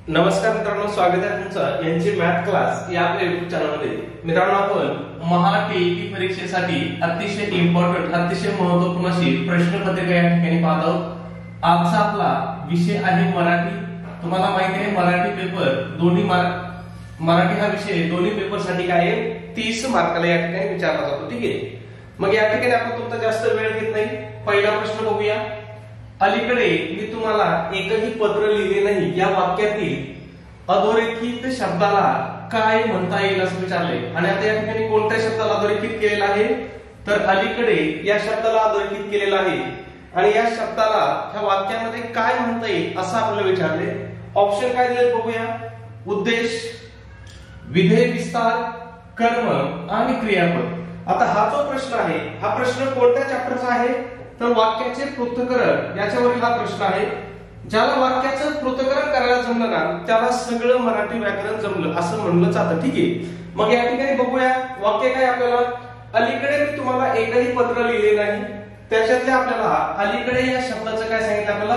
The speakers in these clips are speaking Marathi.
नमस्कार मित्रांनो, स्वागत आहे तुमचं यांची मॅथ क्लास या आपल्या YouTube चॅनलमध्ये। मित्रांनो, आपण महा टीईटी परीक्षेसाठी अतिशय इम्पॉर्टंट अतिशय महत्त्वपूर्ण अशी प्रश्नपत्रिका या ठिकाणी पाहत आहोत। आजचा आपला विषय आहे मराठी। तुम्हाला माहिती आहे मराठी पेपर दोन्ही मराठी हा विषय दोन्ही पेपरसाठी काय आहे 30 मार्काला या ठिकाणी विचारला जातो। ठीक आहे, मग या ठिकाणी आपण तुमचा जास्त वेळ घेत नाही, पहिला प्रश्न बघूया। अलीकडे मी तुम्हाला एकही पत्र लिहिले नाही या वाक्यातील अधोरेखित शब्दाला काय म्हणता येईल असं विचारले। आणि आता या ठिकाणी कोणत्या शब्दाला अधोरेखित केलेला आहे तर अलीकडे या शब्दाला अधोरेखित केलेला आहे आणि या शब्दाला ह्या वाक्यामध्ये काय म्हणता येईल असं आपल्याला विचारले। ऑप्शन काय दिले बघूया। उद्देश, विधेय विस्तार, कर्म आणि क्रियापद। आता हा जो प्रश्न आहे हा प्रश्न कोणत्या चॅप्टरचा आहे तर वाक्याचे पृथक्करण याच्यावरील हा प्रश्न आहे। ज्याला वाक्याचं पृथक्करण करायला जमलं ना त्याला सगळं मराठी व्याकरण जमलं असं म्हणलं जातं। ठीक आहे, मग या ठिकाणी बघूया वाक्य काय आपल्याला। अलीकडे मी तुम्हाला एकही पत्र लिहिले नाही, त्याच्यातले आपल्याला अलीकडे या शब्दाचं काय सांगितलं, आपल्याला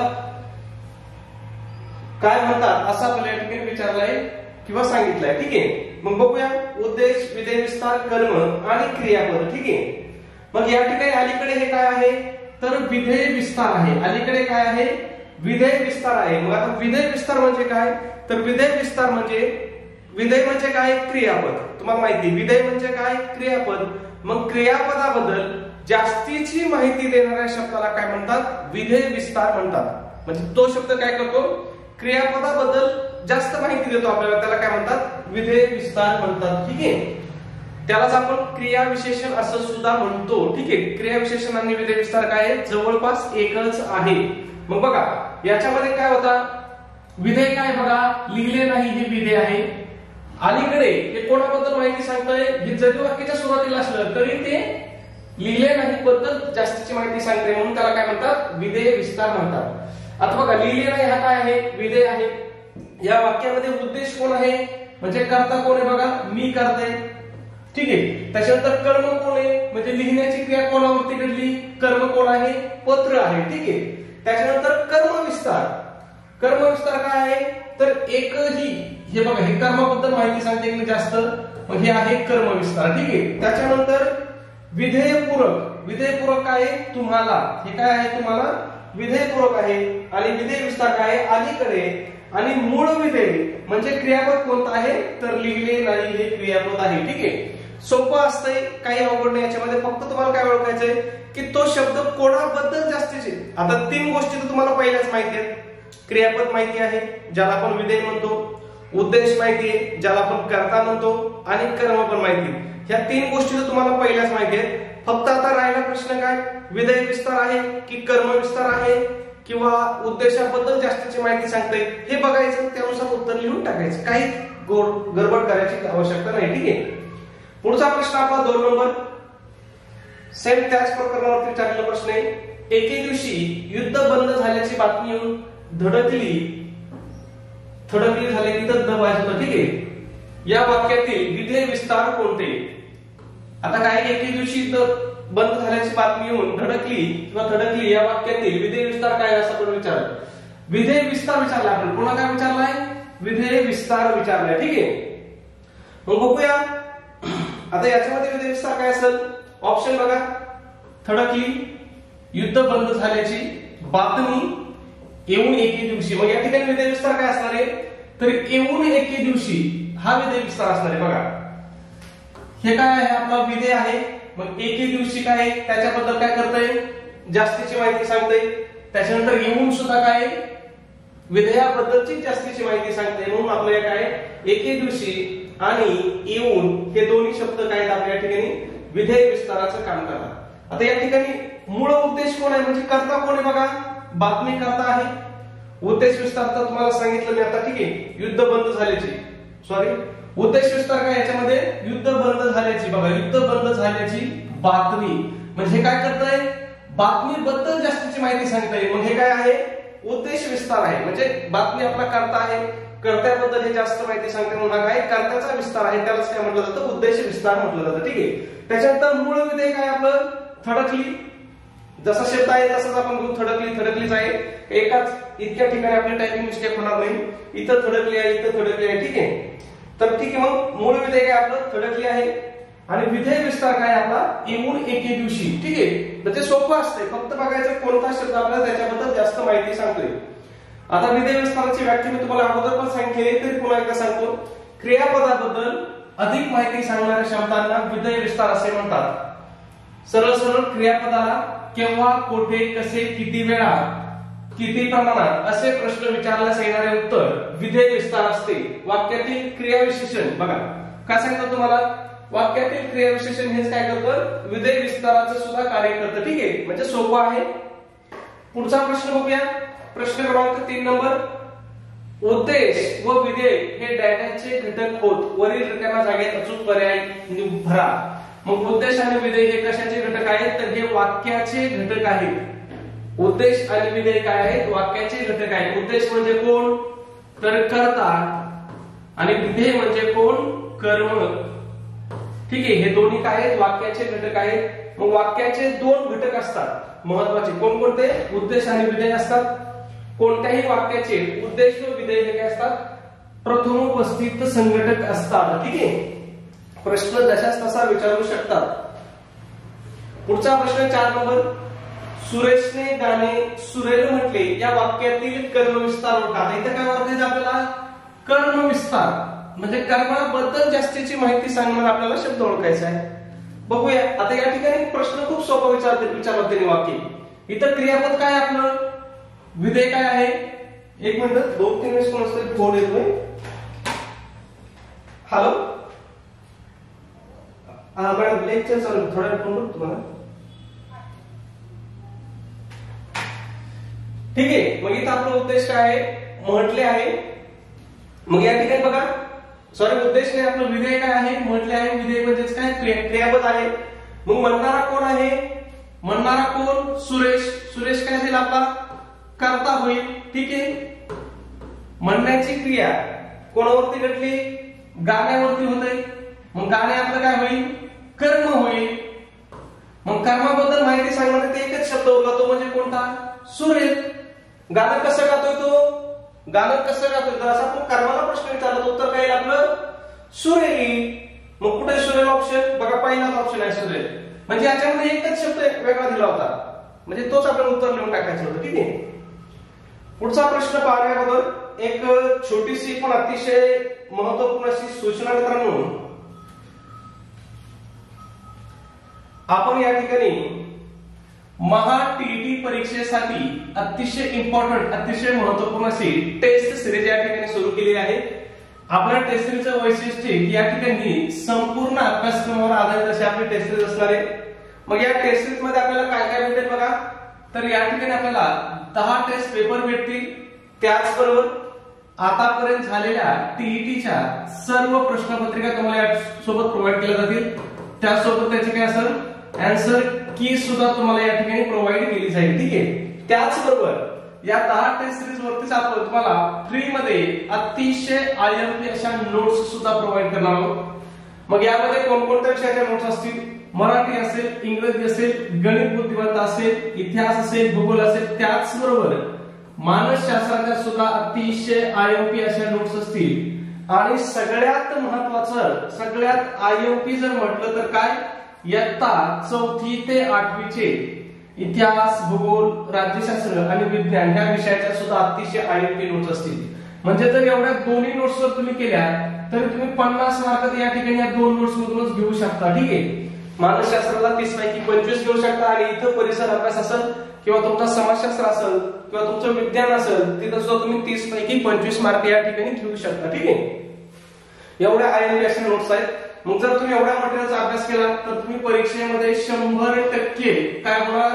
काय म्हणतात असं आपल्याला या ठिकाणी विचारलंय किंवा सांगितलंय। ठीक आहे, मग बघूया उद्देश, विधेय विस्तार, कर्म आणि क्रियापद। ठीक आहे, मग या ठिकाणी अलीकडे हे काय आहे तर विधेय विस्तार आहे। अलीकडे काय आहे विधेय विस्तार आहे। मग आता विधेय विस्तार म्हणजे काय तर विधेय विस्तार म्हणजे विधेय म्हणजे काय क्रियापद। तुम्हाला माहिती विधेय म्हणजे काय क्रियापद। मग क्रियापदाबद्दल जास्तीची माहिती देणाऱ्या शब्दाला काय म्हणतात विधेय विस्तार म्हणतात। म्हणजे तो शब्द काय करतो क्रियापदाबद्दल जास्त माहिती देतो आपल्याला, त्याला काय म्हणतात विधेय विस्तार म्हणतात। ठीक आहे, त्यालाच आपण क्रिया विशेषण असं सुद्धा म्हणतो। ठीक आहे, क्रिया विशेषण आणि विधेय विस्तार काय आहे जवळपास एकच आहे। मग बघा याच्यामध्ये काय होता विधेय काय बघा लिहिले नाही हे विधेय आहे। अलीकडे हे कोणाबद्दल माहिती सांगतोय हे जरी वाक्याच्या सुरुवातीला असलं तरी ते लिहिले नाही बद्दल जास्तीची माहिती सांगते म्हणून त्याला काय म्हणतात विधेय विस्तार म्हणतात। आता बघा लिहिले नाही हा काय आहे विधेय आहे। या वाक्यामध्ये उद्देश कोण आहे म्हणजे कर्ता कोण आहे बघा मी करते। ठीक आहे, त्याच्यानंतर कर्म कोण आहे म्हणजे लिहिण्याची क्रिया कोणावरती घडली कर्म कोण आहे पत्र आहे। ठीक आहे, त्याच्यानंतर कर्म विस्तार, कर्म विस्तार काय आहे तर एकही हे बघा हे कर्माबद्दल माहिती सांगते की जास्त, मग हे आहे कर्म विस्तार। ठीक आहे, त्याच्यानंतर विधेयपूरक, विधेयपूरक काय आहे तुम्हाला, हे काय आहे तुम्हाला विधेयपूरक आहे। आणि विधेय विस्तार काय आहे अलीकडे। आणि मूळ विधेय म्हणजे क्रियापद कोणतं आहे तर लिहिले नाही हे क्रियापद आहे। ठीक आहे, सोपं असतंय काही अवघड नाही याच्यामध्ये, फक्त तुम्हाला काय ओळखायचंय की तो शब्द कोणाबद्दल जास्तीचे। आता 3 गोष्टी तर तुम्हाला पहिल्याच माहिती आहेत, क्रियापद माहिती आहे ज्याला आपण विधेय म्हणतो, उद्देश माहिती आहे ज्याला आपण कर्ता म्हणतो आणि कर्म पण माहिती आहे। ह्या 3 गोष्टी तर तुम्हाला पहिल्याच माहिती आहेत। फक्त आता राहिला प्रश्न काय विधेय विस्तार आहे की कर्म विस्तार आहे किंवा उद्देशाबद्दल जास्तीची माहिती सांगते हे बघायचं, त्यानुसार उत्तर लिहून टाकायचं, काही गडबड करायची आवश्यकता नाही। ठीक आहे, पुढचा प्रश्न आपला 2 नंबर सेम त्याच प्रकरणावरती विचारलेला प्रश्न आहे। एके दिवशी युद्ध बंद झाल्याची बातमी येऊन थडकली झालेली तर दबायचं होतं। ठीक आहे, या वाक्यातील विधेय विस्तार कोणते। आता काय एके दिवशी युद्ध बंद झाल्याची बातमी येऊन थडकली या वाक्यातील विधेय विस्तार काय असं आपण विचारलं। विधेय विस्तार विचारला आपण, पुन्हा काय विचारलाय विधेय विस्तार विचारलाय। ठीक आहे, मग बघूया आता याच्यामध्ये विधेय विस्तार काय असेल। ऑप्शन बघा थडकली, युद्ध बंद झाल्याची बातमी, येऊन एके दिवशी। मग या ठिकाणी विधेय विस्तार काय असणार आहे तर येऊन एके दिवशी हा विधेय विस्तार असणार आहे। बघा हे काय आहे आपला विधेय आहे, मग एके दिवशी काय त्याच्याबद्दल काय करतंय जास्तीची माहिती सांगते। त्याच्यानंतर येऊन सुद्धा काय विधेयाबद्दलची जास्तीची माहिती सांगते, म्हणून आपल्याला काय एके दिवशी आणि येऊन हे दोन्ही शब्द काय आपल्या ठिकाणी विधेय विस्ताराचं काम करतात। आता या ठिकाणी मूळ उद्देश कोण आहे म्हणजे कर्ता कोण आहे बघा बातमी कर्ता आहे। उद्देश विस्तार तर तुम्हाला सांगितलं मी आता। ठीक आहे, युद्ध बंद झाल्याची उद्देश विस्तार काय याच्यामध्ये युद्ध बंद झाल्याची, बघा युद्ध बंद झाल्याची बातमी म्हणजे काय करतंय बातमीबद्दल जास्तीची माहिती सांगताय, मग हे काय आहे उद्देश विस्तार आहे। म्हणजे बातमी आपला कर्ता आहे, कर्त्याबद्दल हे जास्त माहिती सांगते म्हणून हा काय कर्त्याचा विस्तार आहे, त्यालाच काय म्हटलं जातं उद्देश विस्तार म्हटलं जातं। ठीक आहे, त्याच्यानंतर मूळ विधेय काय आपलं थडकली, जसा शब्द आहे तसाच आपण घेऊ थडकलीच आहे। एकाच इतक्या ठिकाणी आपली टायपिंग मिस्टेक होणार नाही. इथं थडकली आहे, इथं थडकली आहे. ठीक आहे. तर ठीक आहे, मग मूळ विधेय काय आपलं थडकली आहे आणि विधेय विस्तार काय आपला येऊन एके दिवशी. ठीक आहे. तर ते सोपं असतंय, फक्त बघायचं कोणता शब्द आपल्याला त्याच्याबद्दल जास्त माहिती सांगतोय. आता विधेय विस्ताराची व्याख्या मी तुम्हाला अगोदर पण सांगितली, तरी पुन्हा एकदा सांगतो. क्रियापदाबद्दल अधिक माहिती सांगणाऱ्या शब्दांना विधेय विस्तार असे म्हणतात. सरळ सरळ क्रियापदाला केव्हा, कोठे, कसे, किती वेळा, किती प्रमाणात असे प्रश्न विचारल्यास येणारे उत्तर विधेय विस्तार असते. वाक्यातील क्रियाविशेषण बघा काय सांगतो तुम्हाला, वाक्यातील क्रियाविशेषण हेच काय करतं, विधेय विस्ताराचं सुद्धा कार्य करतं. ठीक आहे, म्हणजे सोपं आहे. पुढचा प्रश्न बघूया. प्रश्न क्रमांक 3 नंबर. उद्देश व विधेय हे डॅटाचे घटक होत. वरील रिकाम्या जागेत अचूक पर्याय भरा. मग उद्देश आणि विधेय हे कशाचे घटक आहेत, तर हे वाक्याचे घटक आहेत. उद्देश आणि विधेय काय आहेत, वाक्याचे घटक आहेत. उद्देश म्हणजे कोण, तर कर्ता, आणि विधेय म्हणजे कोण, कर्म. ठीक आहे, हे दोन्ही काय आहेत, वाक्याचे घटक आहेत. मग वाक्याचे 2 घटक असतात महत्वाचे, कोणकोणते, उद्देश आणि विधेय असतात. कोणत्याही वाक्याचे उद्देश व विधेय हे काय असतात, प्रथमोपस्थित संघटक असतात. ठीक आहे, प्रश्न जशाच तसा विचारू शकतात. पुढचा प्रश्न 4 नंबर. सुरेशने गाणे सुरेल म्हटले या वाक्यातील कर्मविस्तार ओळखा. इथे काय वाटतंय आपल्याला, कर्मविस्तार म्हणजे कर्माबद्दल जास्तीची माहिती सांगणार आपल्याला शब्द ओळखायचा आहे. बघूया. आता या ठिकाणी प्रश्न खूप सोपा विचारतात त्यांनी वाक्य. इथं क्रियापद काय आपलं, विधेय काय आहे. एक मिनिट, 2-3 वेळेस कोणाचा तरी फोन येतोय. हॅलो, मॅडम लेक्चर चालू, थोड्या वेळ फोन करतो तुम्हाला. ठीक आहे, मग इथं आपला उद्देश काय आहे, म्हटले आहे. मग या ठिकाणी बघा, सॉरी उद्देश नाही, आपलं विधेय काय आहे, म्हटले आहे. विधेय म्हणजेच काय, क्रियापद आहे. मग म्हणणारा कोण आहे, म्हणणारा कोण, सुरेश. सुरेश काय असेल आपला, कर्ता होईल. ठीक आहे. म्हणण्याची क्रिया कोणावरती घडली, गाण्यावरती होते. मग गाणे आपलं काय होईल, कर्म होईल. मग कर्माबद्दल माहिती सांगणार ते एकच शब्द उरला, तो म्हणजे कोणता, सुरेल. गाणं कसं गातोय तो, गाणं कसं गातोय, तर असा आपण कर्माला प्रश्न विचारला तर उत्तर काय येईल आपलं, सुरेल. मग कुठे सुरेल ऑप्शन, बघा पहिलाच ऑप्शन आहे सुरेल. म्हणजे याच्यामध्ये एकच शब्द वेगळा दिला होता, म्हणजे तोच आपण उत्तर लिहून टाकायचं होतं. ठीक आहे. पुढचा प्रश्न पाहण्याबरोबर एक छोटीशी पण अतिशय महत्वपूर्ण अशी सूचना मित्रांनो. आपण या ठिकाणी महा-टीईटी परीक्षेसाठी अतिशय इम्पॉर्टंट, अतिशय महत्वपूर्ण अशी टेस्ट सिरीज या ठिकाणी सुरू केलेली आहे. आपल्या टेस्ट सिरीजचं वैशिष्ट्य की या ठिकाणी संपूर्ण अभ्यासक्रमावर आधारित अशी आपली टेस्ट सिरीज असणार आहे. मग या टेस्ट सिरीज मध्ये आपल्याला काय काय भेटेल बघा, तर या ठिकाणी आपल्याला 10 टेस्ट पेपर भेटतील. त्याचबरोबर आतापर्यंत झालेल्या टीईटीच्या सर्व प्रश्नपत्रिका तुम्हाला या सोबत प्रोव्हाइड केल्या जातील. त्यासोबत त्याचे काय असेल, आन्सर की सुद्धा तुम्हाला या ठिकाणी प्रोव्हाइड केली जाईल. ठीक आहे. त्याचबरोबर या 10 टेस्ट सिरीज वरतीच आपण तुम्हाला फ्री मध्ये अतिशय आयएमपी अशा नोट्स सुद्धा प्रोव्हाइड करणार आहोत. मग यामध्ये कोणकोणत्या विषयाच्या नोट्स असतील, मराठी असेल, इंग्रजी असेल, गणित बुद्धिमत्ता असेल, इतिहास असेल, भूगोल असेल, त्याचबरोबर मानसशास्त्राच्या सुद्धा अतिशय आयएमपी अशा नोट्स असतील. आणि सगळ्यात महत्वाचं, सगळ्यात आयएमपी जर म्हटलं तर काय, इयत्ता 4थी ते 8वीचे इतिहास, भूगोल, राज्यशास्त्र आणि विज्ञान ह्या विषयाच्या सुद्धा अतिशय आयएमपी नोट्स असतील. म्हणजे जर एवढ्या दोन्ही नोट्स जर तुम्ही केल्या तर तुम्ही 50 मार्क या ठिकाणी या 2 नोट्स मधूनच घेऊ शकता. ठीक आहे. मानसशास्त्राला 30 पैकी 25 घेऊ शकता, आणि इथं परिसर अभ्यास असेल किंवा तुमचा समाजशास्त्र असेल किंवा तुमचं विज्ञान असेल तिथं सुद्धा तुम्ही 30 पैकी 25 मार्क या ठिकाणी घेऊ शकता. ठीक आहे. एवढ्या आयएमपी अशा नोट्स आहेत. मग जर तुम्ही एवढ्या मटेरियलचा अभ्यास केला तर तुम्ही परीक्षेमध्ये 100% काय होणार,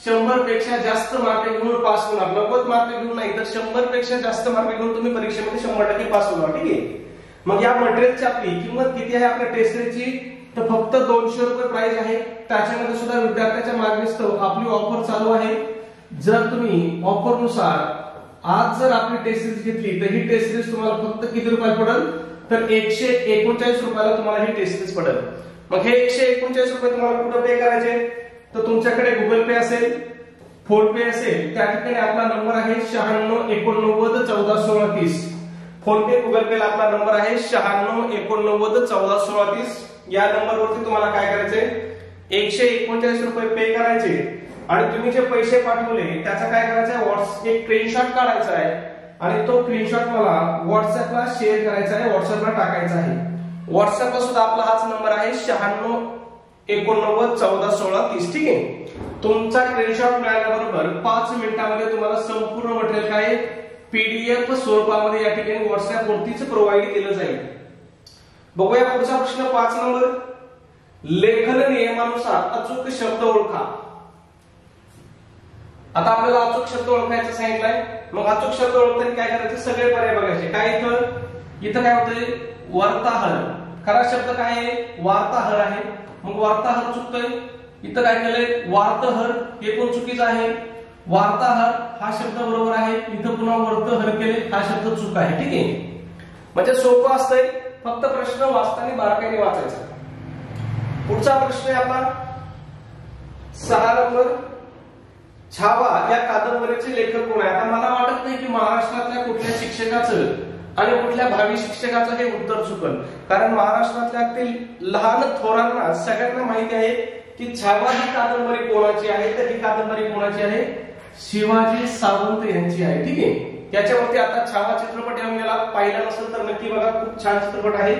100 पेक्षा जास्त मार्क घेऊन पास होणार. 90 मार्क घेऊन नाही तर 100 पेक्षा जास्त मार्क घेऊन तुम्ही परीक्षेमध्ये 100% पास होणार. ठीक आहे. मग या मटेरियलची आपली किंमत किती आहे आपल्या टेस्ट सिरीजची, तर फक्त 200 रुपये प्राइस आहे. त्याच्यामध्ये सुद्धा विद्यार्थ्याच्या मागणीस्तव आपली ऑफर चालू आहे. जर तुम्ही ऑफर नुसार आज जर आपली टेस्ट सिरीज घेतली तर ही टेस्ट सिरीज तुम्हाला फक्त किती रुपयात पडेल, तर 139 रुपयाला तुम्हाला ही टेस्ट सिरीज पडेल. मग हे 139 रुपये तुम्हाला कुठं पे करायचे, तर तुमच्याकडे गुगल पे असेल फोन पे असेल त्या ठिकाणी आपला नंबर आहे 9689141630. फोन पे गुगल पे ला आपला नंबर आहे 9689141630. या नंबरवरती तुम्हाला काय करायचंय 139 रुपये पे करायचे आणि तुम्ही जे पैसे पाठवले त्याचा काय करायचं आहे एक स्क्रीनशॉट काढायचा आहे आणि तो स्क्रीनशॉट मला व्हॉट्सअपला शेअर करायचा आहे, व्हॉट्सअपला टाकायचा आहे. व्हॉट्सअपला सुद्धा आपला हाच नंबर आहे 9689141630. ठीक आहे. तुमचा स्क्रीनशॉट मिळाल्याबरोबर 5 मिनिटांमध्ये तुम्हाला संपूर्ण मटेरियल काय पीडीएफ स्वरूपामध्ये या ठिकाणी व्हॉट्सअप वरतीच प्रोव्हाइड केलं जाईल. बघूया पुढचा प्रश्न 5 नंबर. लेखन नियमानुसार अचूक शब्द ओळखा. आता आपल्याला अचूक शब्द ओळखायचं सांगितलंय. मग अचूक शब्द ओळखताना काय करायचं सगळे पर्याय बघायचे. काय इथं काय होतंय वार्ताहर. खरा शब्द काय आहे वार्ताहर आहे. मग वार्ताहर चुकतोय. इथं काय केलंय वार्ताहर हे पण चुकीचं आहे. वार्ताहर हा शब्द बरोबर आहे. इथं पुन्हा वार्ताहर केले हा शब्द चूक आहे. ठीक आहे. म्हणजे सोपं असतंय फक्त प्रश्न वाचताना बारकाईने वाचायचा. पुढचा प्रश्न आहे आपला 6 नंबर. छावा या कादंबरीचे लेखक कोण आहे. आता मला वाटत नाही की महाराष्ट्रातल्या कुठल्या शिक्षकाचं आणि कुठल्या भावी शिक्षकाचं हे उत्तर चुकल, कारण महाराष्ट्रातल्या लहान थोरांना सगळ्यांना माहिती आहे की छावा ही कादंबरी कोणाची आहे. तर ही कादंबरी कोणाची आहे शिवाजी सावंत यांची आहे. ठीक आहे. त्याच्यावरती आता छावा चित्रपट येऊन गेला, पाहिला नसेल तर नक्की बघा, खूप छान चित्रपट आहे.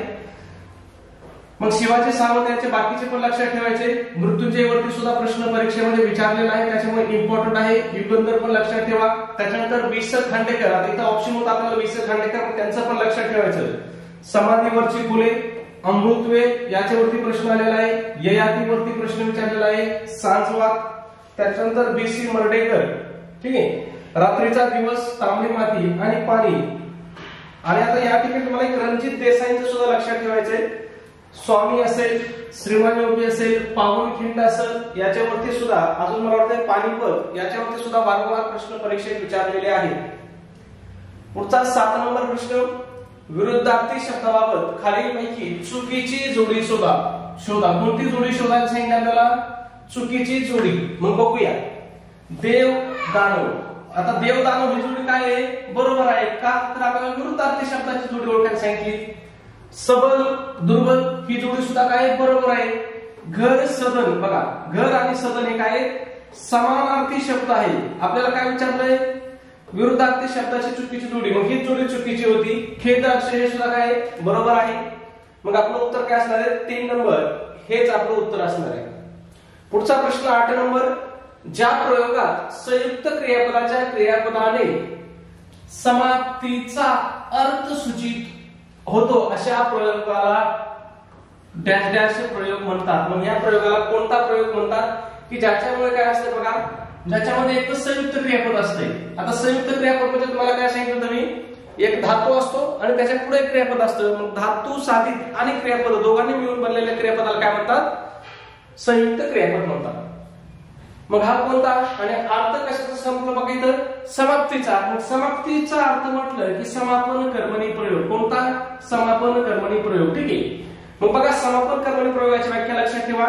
मग शिवाजी सावंत यांचे बाकीचे पण लक्षात ठेवायचे. मृत्युंजयवरती सुद्धा प्रश्न परीक्षेमध्ये विचारलेला आहे, त्याच्यामुळे इम्पॉर्टंट आहे. युगंधर पण लक्षात ठेवा. त्याच्यानंतर वि स खांडेकर, आता इथं ऑप्शन होता आपल्याला वि स खांडेकर, त्यांचं पण लक्षात ठेवायचं. समाधीवरची फुले, अमृतवेल याच्यावरती प्रश्न आलेला आहे. ययातीवरती प्रश्न विचारलेला आहे. सांजवात, त्याच्यानंतर बी.सी. मर्डेकर. ठीक आहे. रात्रीचा दिवस, तांबडी माती आणि पाणी. आणि आता या ठिकाणी तुम्हाला एक रणजित देसाईंचं सुद्धा लक्षात ठेवायचंय. स्वामी असेल, श्रीमान योगी असेल, पावनखिंड असेल, याच्यावरती सुद्धा अजून मला वाटतं पानिपत याच्यावरती सुद्धा वारंवार प्रश्न परीक्षेत विचारलेले आहेत. पुढचा 7 नंबर प्रश्न. विरुद्धार्थी शब्दाबाबत खालीलपैकी चुकीची जोडी शोधा. कोणती जोडी शोधायला सांगितलं आपल्याला चुकीची जोडी. मग बघूया. देव दानव. आता देव दानव ही जोडी काय आहे बरोबर आहे का, तर आपल्याला विरुद्धार्थी शब्दाची जोडी ओळखायला सांगितली. सबल दुर्बल ही जोडी सुद्धा काय बरोबर आहे. घर सदन, बघा घर आणि सदन हे काय समानार्थी शब्द आहे. आपल्याला काय विचारलंय विरुद्धार्थी शब्दाची चुकीची जोडी. मग ही जोडी चुकीची होती. खेद अक्षर हे सुद्धा काय बरोबर आहे. मग आपलं उत्तर काय असणार आहे 3 नंबर हेच आपलं उत्तर असणार आहे. पुढचा प्रश्न 8 नंबर. ज्या प्रयोगात संयुक्त क्रियापदाच्या क्रियापदाने समाप्तीचा अर्थ सूचित होतो अशा प्रयोगाला डॅश डॅश प्रयोग म्हणतात. मग या प्रयोगाला कोणता प्रयोग म्हणतात की ज्याच्यामुळे काय असते बघा, ज्याच्यामध्ये एक तर संयुक्त क्रियापद असते. आता संयुक्त क्रियापद म्हणजे तुम्हाला काय सांगितलं तुम्ही एक धातू असतो आणि त्याच्या पुढे एक क्रियापद असतं. मग धातू साधित आणि क्रियापद दोघांनी मिळून बनलेल्या क्रियापदाला काय म्हणतात संयुक्त क्रियापद म्हणतात. मग हा कोणता आणि अर्थ कशाचा संपलं बघा इथं समाप्तीचा. मग समाप्तीचा अर्थ म्हटलं की समापन कर्मणी प्रयोग. कोणता समापन कर्मणी प्रयोग. ठीक आहे. मग बघा समापन कर्मणी प्रयोगाची व्याख्या लक्षात ठेवा.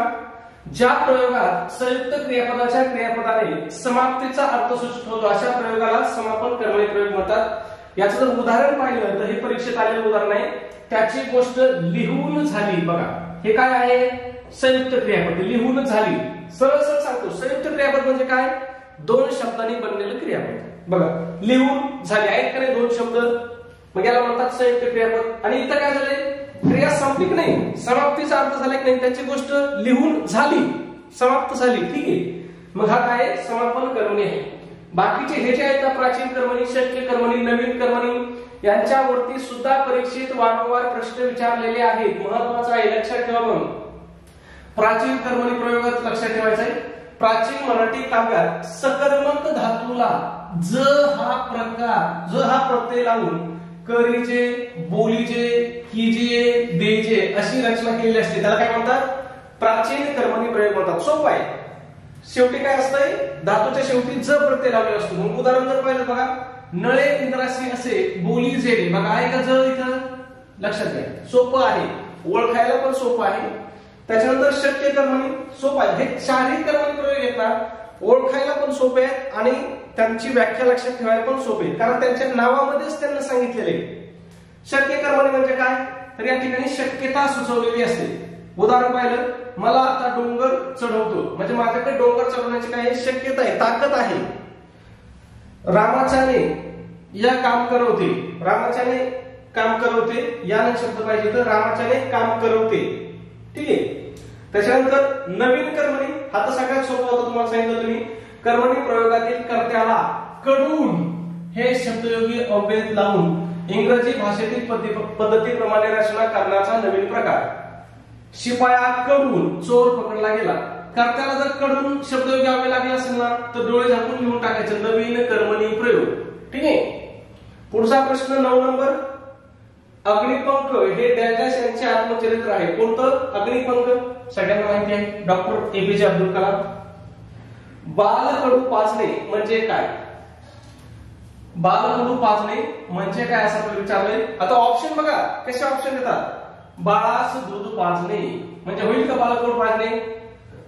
ज्या प्रयोगात संयुक्त क्रियापदाच्या क्रियापदाने समाप्तीचा अर्थ सूचित होतो अशा प्रयोगाला समापन कर्मणी प्रयोग म्हणतात. याचं जर उदाहरण पाहिलं तर हे परीक्षेत आलेलं उदाहरण आहे. त्याची गोष्ट लिहून झाली. बघा हे काय आहे संयुक्त क्रियापद लिहून झाली. सरळ सरळ सांगतो संयुक्त क्रियापद म्हणजे काय 2 शब्दांनी बनलेलं क्रियापद. बघा लिहून झाली आहेत का नाही 2 शब्द, मग याला म्हणतात संयुक्त क्रियापद. आणि इथं काय झालंय क्रिया संपली की नाही समाप्तीचा अर्थ झाला की नाही त्याची गोष्ट लिहून झाली समाप्त झाली. ठीक आहे. मग हा काय समापन कर्मणी आहे. बाकीचे हे जे आहेत प्राचीन कर्मणी, शक्य कर्मणी, नवीन कर्मणी यांच्यावरती सुद्धा परीक्षेत वारंवार प्रश्न विचारलेले आहेत. महत्वाचं आहे लक्षात ठेवा. म्हणून प्राचीन कर्मणी प्रयोगात लक्षात ठेवायचं आहे. प्राचीन मराठी काव्यात सकर्मक धातूला ज हा प्रत्यय लावून करीजे, बोलीजे, कीजे, देजे अशी रचना केलेली असते. त्याला काय म्हणतात प्राचीन कर्मणी प्रयोग म्हणतात. सोपं आहे. शेवटी काय असतंय धातूच्या शेवटी ज प्रत्यय लावलेला असतो. मग उदाहरण जर पाहिलं बघा नळे इंद्रासी असे बोली जेले. बघा आहे का ज इथं लक्षात घ्या. सोपं आहे ओळखायला पण सोपं आहे. त्याच्यानंतर शक्य कर्मणी सोपं आहे. हे 4ही कर्मणी प्रयोग आहेत ना ओळखायला पण सोपे आहेत आणि त्यांची व्याख्या लक्षात ठेवायला पण सोपे आहेत, कारण त्यांच्या नावामध्येच त्यांना सांगितलेले. शक्य कर्मणी म्हणजे काय, तर या ठिकाणी शक्यता सुचवलेली असते. उदाहरण पाहिलं, मला आता डोंगर चढवतो म्हणजे माझ्याकडे डोंगर चढवण्याची काय शक्यता आहे, ताकद आहे. रामाच्याने या काम करवते, रामाच्याने काम करवते, या शब्द पाहिजे तर रामाच्याने काम करवते. ठीक आहे. त्याच्यानंतर नवीन कर्मणी, हा तर सगळ्यात सोपा होता, तुम्हाला सांगितलं तुम्ही. कर्मणी प्रयोगातील कर्त्याला कडून हे शब्दयोगी अव्यय लावून इंग्रजी भाषेतील पद्धतीप्रमाणे रचना करण्याचा नवीन प्रकार. शिपायाकडून चोर पकडला गेला. कर्त्याला जर कडून शब्दयोगी अव्यय लागला असेल ना तर डोळे झाकून लिहून टाकायचं नवीन कर्मणी प्रयोग. ठीक आहे. पुढचा प्रश्न 9 नंबर. अग्निपंख हे डॅश यांचे आत्मचरित्र आहे. कोणतं? अग्निपंख. सगळ्यांना माहिती आहे, डॉक्टर APJ अब्दुल कलाम. बालकडू पाजणे म्हणजे काय? बालकडू पाजणे म्हणजे काय असं विचारलंय. आता ऑप्शन बघा कसे ऑप्शन देतात. बाळास दूध पाजणे म्हणजे होईल का बालकडू पाजणे?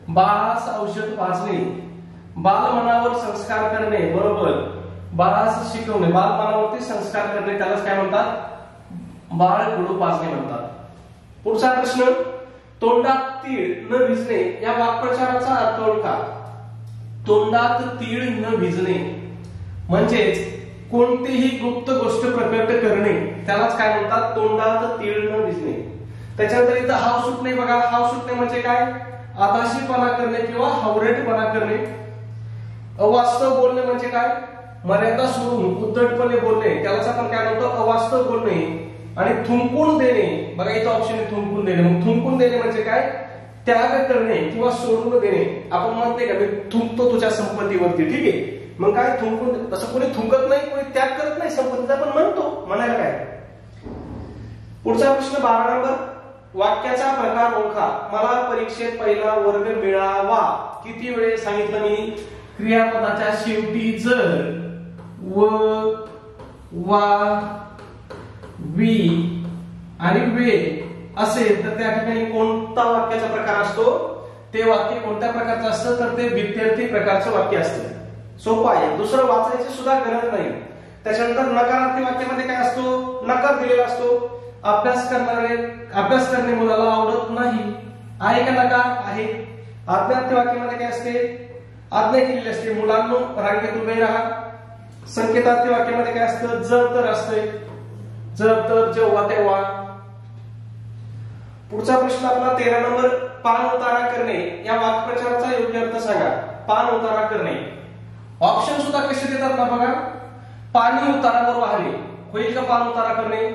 बाळास औषध पाजणे, बालमनावर संस्कार करणे, बरोबर. बाळास शिकवणे, बालमनावरती संस्कार करणे, त्यालाच काय म्हणतात? बाळकडू पाजणे म्हणतात. पुढचा प्रश्न. तोंडात तीळ न भिजणे या वाक्प्रचाराचा अर्थ ओळखा. तोंडात तीळ न भिजणे म्हणजेच कोणतीही गुप्त गोष्ट प्रकट करणे, त्यालाच काय म्हणतात? तोंडात तीळ न भिजणे. त्याच्यानंतर इथं हाव सुटणे बघा. हाव सुटणे म्हणजे काय? आदाशीपणा करणे किंवा हावरेटपणा करणे. अवास्तव बोलणे म्हणजे काय? मर्यादा सोडून उद्धटपणे बोलणे, त्यालाच आपण काय म्हणतो? अवास्तव बोलणे. आणि थुंकून देणे बघा, इथं ऑप्शन आहे थुंकून देणे. मग थुंकून देणे म्हणजे काय? त्याग करणे किंवा सोडून देणे. आपण म्हणते का मी थुंकतो तुझ्या संपत्तीवरती. ठीक आहे. मग काय थुंकून, असं कोणी थुंकत नाही, कोणी त्याग करत नाही संपत्तीचा, पण म्हणतो, म्हणायला काय. पुढचा प्रश्न 12 नंबर. वाक्याचा प्रकार ओळखा. मला परीक्षेत पहिला वर्ग मिळावा. किती वेळेस सांगितलं मी? क्रियापदाच्या शेवटी जर व, वा, वी आणि वे असेल तर त्या ठिकाणी कोणता वाक्याचा प्रकार असतो? ते वाक्य कोणत्या प्रकारचं असतं? तर ते विद्यार्थी प्रकारचं वाक्य असतं. सोपं आहे, दुसरं वाचायची सुद्धा गरज नाही. त्याच्यानंतर नकारार्थी वाक्यामध्ये काय असतो? नकार दिलेला असतो. अभ्यास करणे मुलाला आवडत नाही. आहे का नकार? आहे. आज्ञार्थी वाक्यामध्ये काय असते? आज्ञा केलेली असते, मुलांनो रांगेत उभे राहा. संकेतार्थी वाक्यामध्ये काय असतं? जर तर असते, जर तर, जेव्हा तेव्हा. पुढचा प्रश्न आपला 13 नंबर. पान उतारा करणे या वाक्प्रचाराचा योग्य अर्थ सांगा. पान उतारा करणे. ऑप्शन सुद्धा कसे देतात ना बघा. पाणी उतारावर वाहणे होईल का पान उतारा करणे?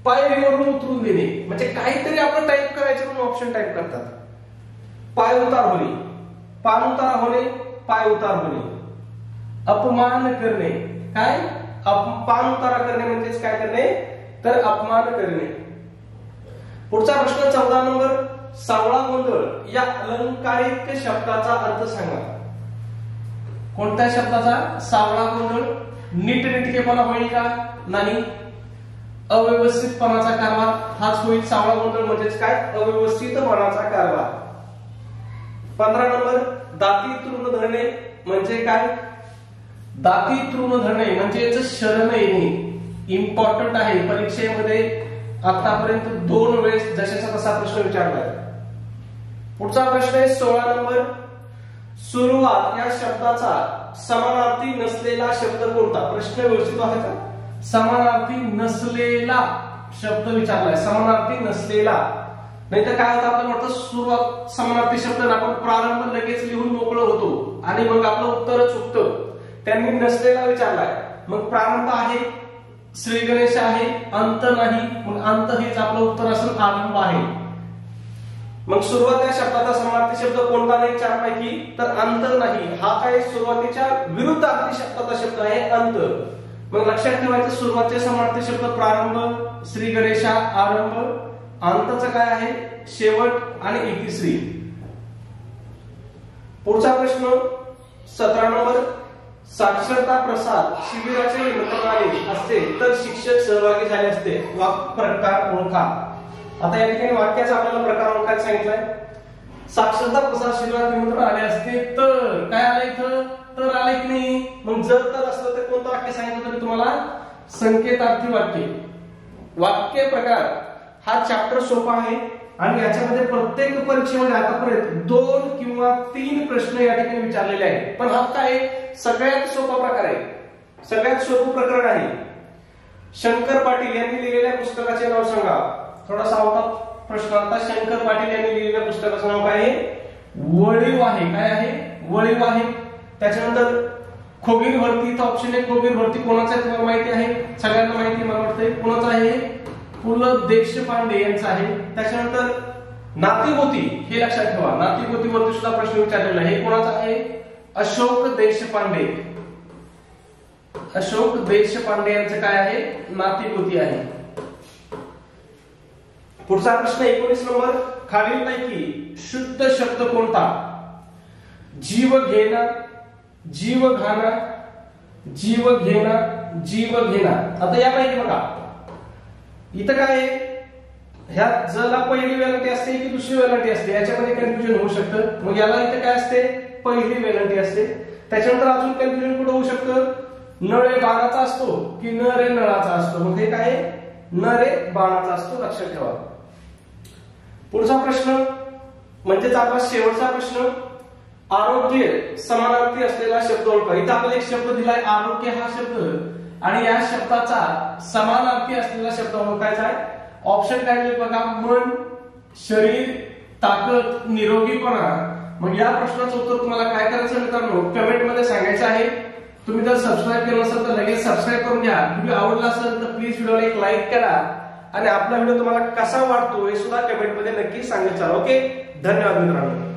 पायरीवरून उतरून देणे म्हणजे काहीतरी आपण टाईप करायचे म्हणून ऑप्शन टाईप करतात. पाय उतार होणे, पान उतारा होणे, पाय उतार होणे. अपमान करणे काय? पान उतारा करणे म्हणजेच काय करणे? तर अपमान करणे. पुढचा प्रश्न 14 नंबर. सावळा गोंधळ या अलंकारिक शब्दाचा अर्थ सांगा. कोणत्या शब्दाचा? सावळा गोंधळ. नीटनेटकेपणा होईल का? नाही. अव्यवस्थितपणाचा कारभार हाच होईल सावळा गोंधळ म्हणजेच काय? अव्यवस्थितपणाचा कारभार. 15 नंबर. दाती तृण धरणे म्हणजे काय? दाती तृण धरणे म्हणजेच शरण येणे. इम्पॉर्टंट आहे, परीक्षेमध्ये आतापर्यंत 2 वेळेस जशाचा तसा प्रश्न विचारलाय. पुढचा प्रश्न आहे 16 नंबर. सुरुवात या शब्दाचा समानार्थी नसलेला शब्द कोणता? प्रश्न व्यवस्थित आहे का? समानार्थी नसलेला शब्द विचारलाय. समानार्थी नसलेला. नाही तर काय होतं, आपल्याला वाटतं सुरुवात समानार्थी शब्द, आपण प्रारंभ लगेच लिहून मोकळं होतो आणि मग आपलं उत्तर चुकतं. त्यांनी नसलेला विचारलाय. मग प्रारंभ आहे, श्री गणेश आहे, अंत नाही, मग अंत हेच आपलं उत्तर असेल, आरंभ आहे. मग सुरुवात या शब्दाचा समानार्थी शब्द कोणता नाही 4 पैकी? तर अंत नाही. हा काय सुरुवातीच्या विरुद्धार्थी शब्दाचा शब्द आहे अंत. मग लक्षात ठेवायचं सुरुवातीचे समानार्थी शब्द प्रारंभ, श्री गणेशा, आरंभ. अंतचं काय आहे? शेवट आणि इतिश्री. पुढचा प्रश्न 17 नंबर. साक्षरता प्रसार शिबिराचे निमंत्रण असते तर शिक्षक सहभागी झाले असते. वाक्य प्रकार ओळखा. आता या ठिकाणी वाक्याचा आपल्याला प्रकार ओळखायला सांगितलाय. साक्षरता प्रसार शिबिरात निमंत्रण आले असते तर काय आलं इथं, तर आले की नाही. मग जर तर असलं तर कोणतं वाक्य सांगितलं तरी तुम्हाला संकेतार्थी वाक्य. वाक्य प्रकार हा चॅप्टर सोपा आहे आणि याच्यामध्ये प्रत्येक परीक्षेमध्ये आतापर्यंत 2 किंवा 3 प्रश्न या ठिकाणी विचारलेले आहेत. पण हा काय सगळ्यात सोपा प्रकार आहे, सगळ्यात सोपं प्रकरण आहे. शंकर पाटील यांनी लिहिलेल्या पुस्तकाचे नाव सांगा. थोडासा अवघड प्रश्न आता. शंकर पाटील यांनी लिहिलेल्या पुस्तकाचं नाव काय आहे, वळीव आहे. काय आहे, वळीव आहे. त्याच्यानंतर खोगीर भरतीचा ऑप्शन आहे. खोगीर भरती कोणाचा आहे तुम्हाला माहिती आहे, सगळ्यांना माहिती मला वाटतंय. कोणाचा आहे, पु ल देशपांडे यांचा आहे. त्याच्यानंतर नातीगोती, हे लक्षात ठेवा, नातीगोतीवरती सुद्धा प्रश्न विचारलेला आहे. हे कोणाचा आहे, अशोक देशपांडे. अशोक देशपांडे यांचं काय आहे, नातीगोती आहे. पुढचा प्रश्न 19 नंबर. खालीलपैकी शुद्ध शब्द कोणता, जीव घेणा, जीव घाणा, जीव घेणा, जीव घेणा. आता यापैकी बघा इथं काय आहे, ह्या जला पहिली वेलांटी असते की दुसरी वेलांटी असते याच्यामध्ये कन्फ्युजन होऊ शकतं. मग याला इथं काय असते, पहिली वेलांटी असते. त्याच्यानंतर अजून कन्फ्युजन कुठं होऊ शकतं, नळे बाणाचा असतो की न रे नळाचा असतो. मग हे काय, न रे बाणाचा असतो, लक्षात ठेवा. पुढचा प्रश्न म्हणजेच आपला शेवटचा प्रश्न. आरोग्य समानार्थी असलेला शब्द ओळखा. इथं आपल्याला एक शब्द दिलाय आरोग्य हा शब्द आणि या शब्दाचा समानार्थी असलेला शब्द ओळखायचा आहे. ऑप्शन काय बघा, मन, शरीर, ताकद, निरोगीपणा. मग या प्रश्नाचं उत्तर तुम्हाला काय करायचं मित्रांनो, कमेंट मध्ये सांगायचं आहे. तुम्ही जर सबस्क्राईब केलं नसेल तर लगेच सबस्क्राईब करून घ्या. व्हिडिओ आवडला असेल तर प्लीज व्हिडिओला एक लाईक करा आणि आपला व्हिडिओ तुम्हाला कसा वाटतो हे सुद्धा कमेंट मध्ये नक्की सांगत चला. ओके, धन्यवाद मित्रांनो.